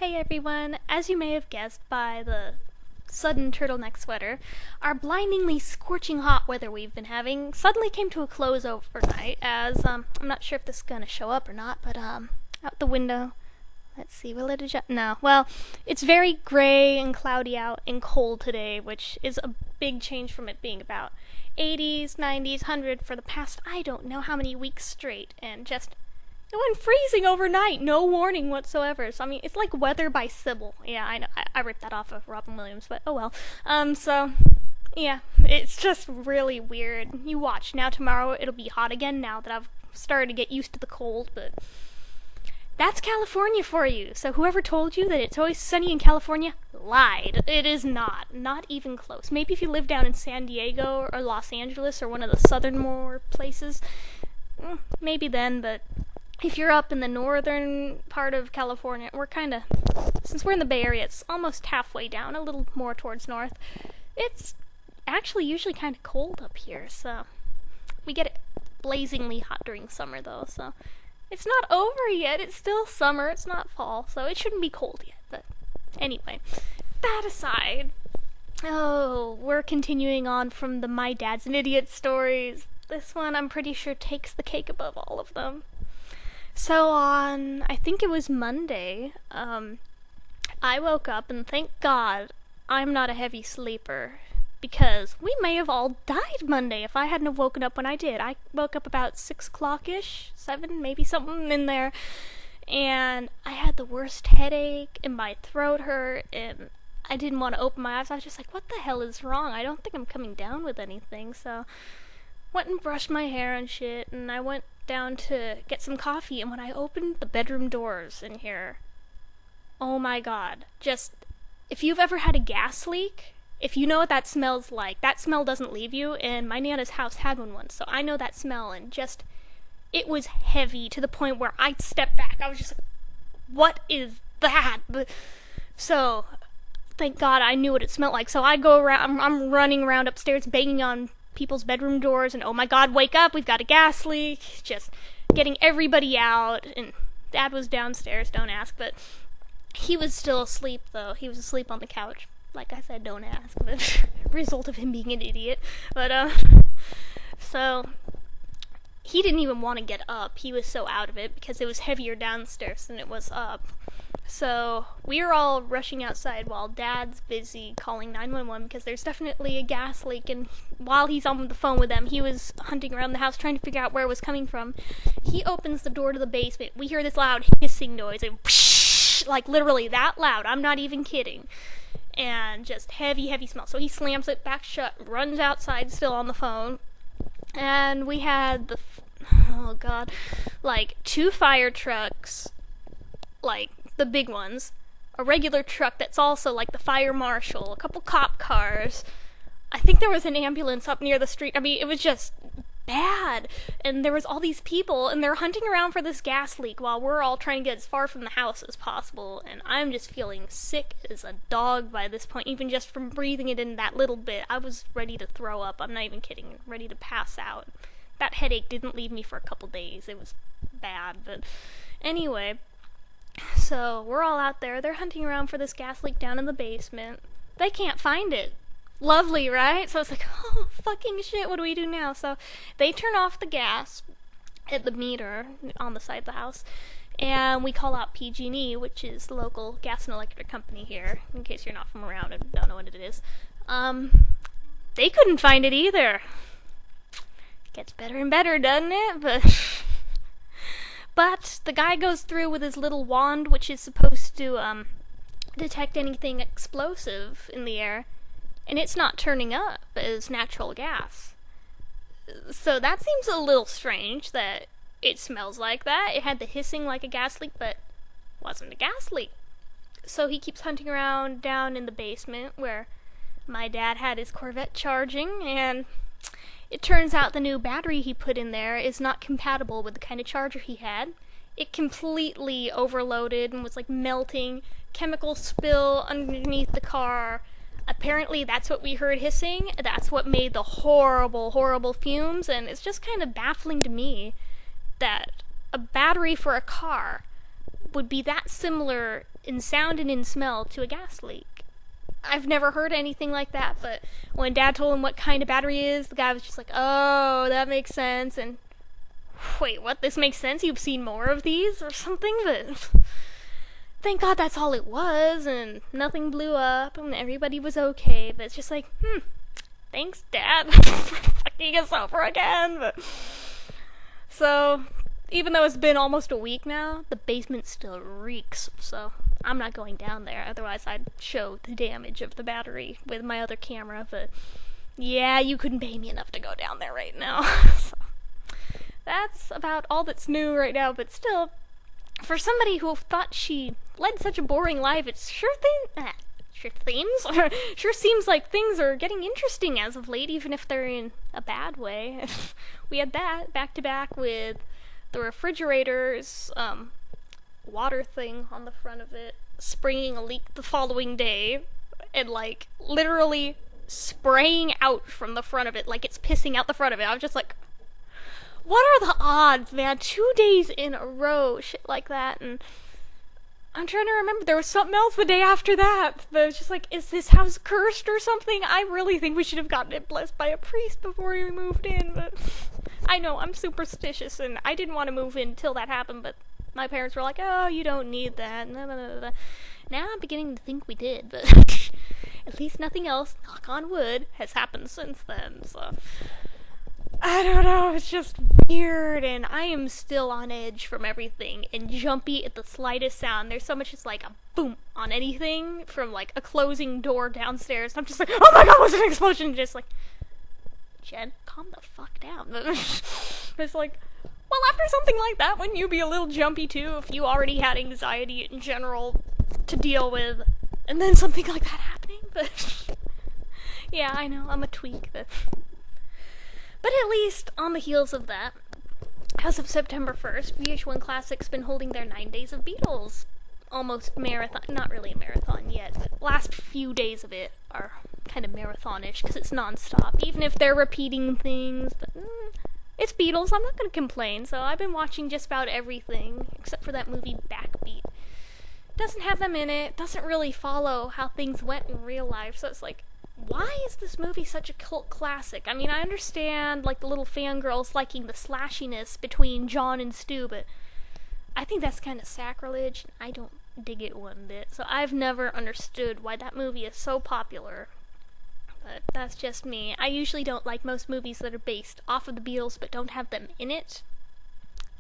Hey everyone, as you may have guessed by the sudden turtleneck sweater, our blindingly scorching hot weather we've been having suddenly came to a close overnight as, I'm not sure if this is gonna show up or not, but out the window, let's see, will it adjust? No, well, it's very gray and cloudy out and cold today, which is a big change from it being about 80s, 90s, 100 for the past I don't know how many weeks straight, and just it went freezing overnight, no warning whatsoever. So, I mean, it's like Weather by Sybil. Yeah, I know, I ripped that off of Robin Williams, but oh well. Yeah, it's just really weird. You watch. Now tomorrow it'll be hot again now that I've started to get used to the cold, but that's California for you. So whoever told you that it's always sunny in California lied. It is not. Not even close. Maybe if you live down in San Diego or Los Angeles or one of the southern places, maybe then, but if you're up in the northern part of California, since we're in the Bay Area, it's almost halfway down, a little more towards north. It's actually usually kind of cold up here, so we get it blazingly hot during summer, though, so it's not over yet. It's still summer. It's not fall, so it shouldn't be cold yet, but anyway, that aside, we're continuing on from the My Dad's an Idiot stories. This one, I'm pretty sure, takes the cake above all of them. So I think it was Monday, I woke up, and thank God I'm not a heavy sleeper, because we may have all died Monday if I hadn't have woken up when I did. I woke up about 6 o'clock-ish, 7, maybe something in there, and I had the worst headache, and my throat hurt, and I didn't want to open my eyes. I was just like, what the hell is wrong? I don't think I'm coming down with anything, so went and brushed my hair and shit, and I went down to get some coffee, and when I opened the bedroom doors in here, oh my god, just, if you've ever had a gas leak, if you know what that smells like, that smell doesn't leave you, and my Nana's house had one once, so I know that smell, and just, it was heavy to the point where I stepped back. I was just like, what is that? So, thank God I knew what it smelled like, so I go around, I'm running around upstairs, banging on people's bedroom doors, and oh my god, wake up, we've got a gas leak, just getting everybody out, and Dad was downstairs, don't ask, but he was still asleep, though. He was asleep on the couch. Like I said, don't ask, but result of him being an idiot. But, so, he didn't even want to get up. He was so out of it, because it was heavier downstairs than it was up. So, we were all rushing outside while Dad's busy calling 911 because there's definitely a gas leak, and while he's on the phone with them, he was hunting around the house trying to figure out where it was coming from. He opens the door to the basement. We hear this loud hissing noise, and whoosh, like literally that loud, I'm not even kidding, and just heavy, heavy smell. So he slams it back shut, runs outside still on the phone, and we had oh god, like 2 fire trucks, like the big ones, a regular truck that's also like the fire marshal, a couple cop cars. I think there was an ambulance up near the street. I mean, it was just bad. And there was all these people, and they're hunting around for this gas leak while we're all trying to get as far from the house as possible. And I'm just feeling sick as a dog by this point, even just from breathing it in that little bit. I was ready to throw up. I'm not even kidding. Ready to pass out. That headache didn't leave me for a couple days. It was bad, but anyway. So, we're all out there, they're hunting around for this gas leak down in the basement. They can't find it. Lovely, right? So it's like, oh, fucking shit, what do we do now? So, they turn off the gas at the meter on the side of the house, and we call out PG&E, which is the local gas and electric company here, in case you're not from around and don't know what it is. They couldn't find it either. It gets better and better, doesn't it? But the guy goes through with his little wand, which is supposed to detect anything explosive in the air, and it's not turning up as natural gas. So that seems a little strange that it smells like that. It had the hissing like a gas leak, but wasn't a gas leak. So he keeps hunting around down in the basement where my dad had his Corvette charging, and it turns out the new battery he put in there is not compatible with the kind of charger he had. It completely overloaded and was like melting, chemical spill underneath the car. Apparently that's what we heard hissing. That's what made the horrible, horrible fumes, and it's just kind of baffling to me that a battery for a car would be that similar in sound and in smell to a gas leak. I've never heard anything like that, but when Dad told him what kind of battery it is, the guy was just like, oh, that makes sense, and wait, what, this makes sense? You've seen more of these or something? But thank God that's all it was, and nothing blew up, and everybody was okay, but it's just like, thanks, Dad, for fucking us over again, but... So, even though it's been almost a week now, the basement still reeks, so I'm not going down there, otherwise I'd show the damage of the battery with my other camera, but yeah, you couldn't pay me enough to go down there right now. So, that's about all that's new right now, but still, for somebody who thought she led such a boring life, it sure seems like things are getting interesting as of late, even if they're in a bad way. We had that back to back with the refrigerator's water thing on the front of it springing a leak the following day, and like literally spraying out from the front of it like it's pissing out the front of it. I was just like, what are the odds, man? 2 days in a row, shit like that. And I'm trying to remember, there was something else the day after that. But it was just like, is this house cursed or something? I really think we should have gotten it blessed by a priest before we moved in, but I know, I'm superstitious, and I didn't want to move in until that happened, but my parents were like, oh, you don't need that. Now I'm beginning to think we did, but at least nothing else, knock on wood, has happened since then, so... I don't know, it's just weird, and I am still on edge from everything, and jumpy at the slightest sound. There's so much, it's like a boom on anything, from like a closing door downstairs. I'm just like, oh my god, what's an explosion? Just like, Jen, calm the fuck down. It's like, well, after something like that, wouldn't you be a little jumpy too, if you already had anxiety in general to deal with, and then something like that happening? But yeah, I know, I'm a tweak, but at least, on the heels of that, as of September 1st, VH1 Classic's been holding their 9 days of Beatles. Almost marathon, not really a marathon yet, but last few days of it are kind of marathonish, because it's non-stop, even if they're repeating things, but it's Beatles, I'm not going to complain, so I've been watching just about everything, except for that movie Backbeat. Doesn't have them in it, doesn't really follow how things went in real life, so it's like, why is this movie such a cult classic? I mean, I understand, like, the little fangirls liking the slashiness between John and Stu, but I think that's kind of sacrilege, and I don't dig it one bit. So I've never understood why that movie is so popular. But that's just me. I usually don't like most movies that are based off of the Beatles but don't have them in it.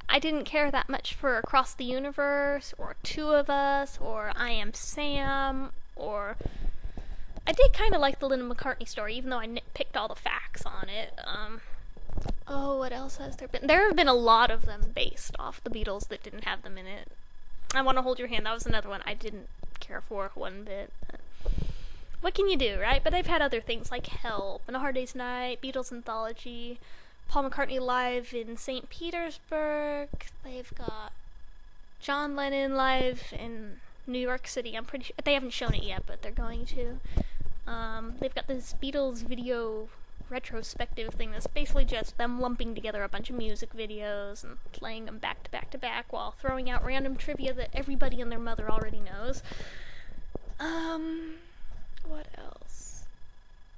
I didn't care that much for Across the Universe, or Two of Us, or I Am Sam, or... I did kind of like the Lennon McCartney story, even though I nitpicked all the facts on it. What else has there been? There have been a lot of them based off the Beatles that didn't have them in it. I Want to Hold Your Hand, that was another one I didn't care for one bit. What can you do, right? But they've had other things like Help, and A Hard Day's Night, Beatles Anthology, Paul McCartney Live in St. Petersburg. They've got John Lennon Live in New York City. I'm pretty sure they haven't shown it yet, but they're going to. They've got this Beatles video retrospective thing that's basically just them lumping together a bunch of music videos and playing them back to back to back while throwing out random trivia that everybody and their mother already knows. What else?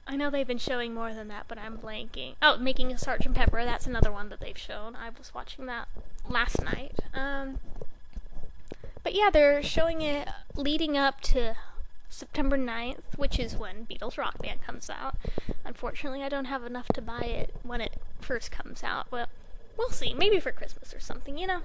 I know they've been showing more than that, but I'm blanking. Oh, Making a Sgt. Pepper, that's another one that they've shown. I was watching that last night. But yeah, they're showing it leading up to September 9th, which is when Beatles Rock Band comes out. Unfortunately, I don't have enough to buy it when it first comes out. Well, we'll see. Maybe for Christmas or something, you know?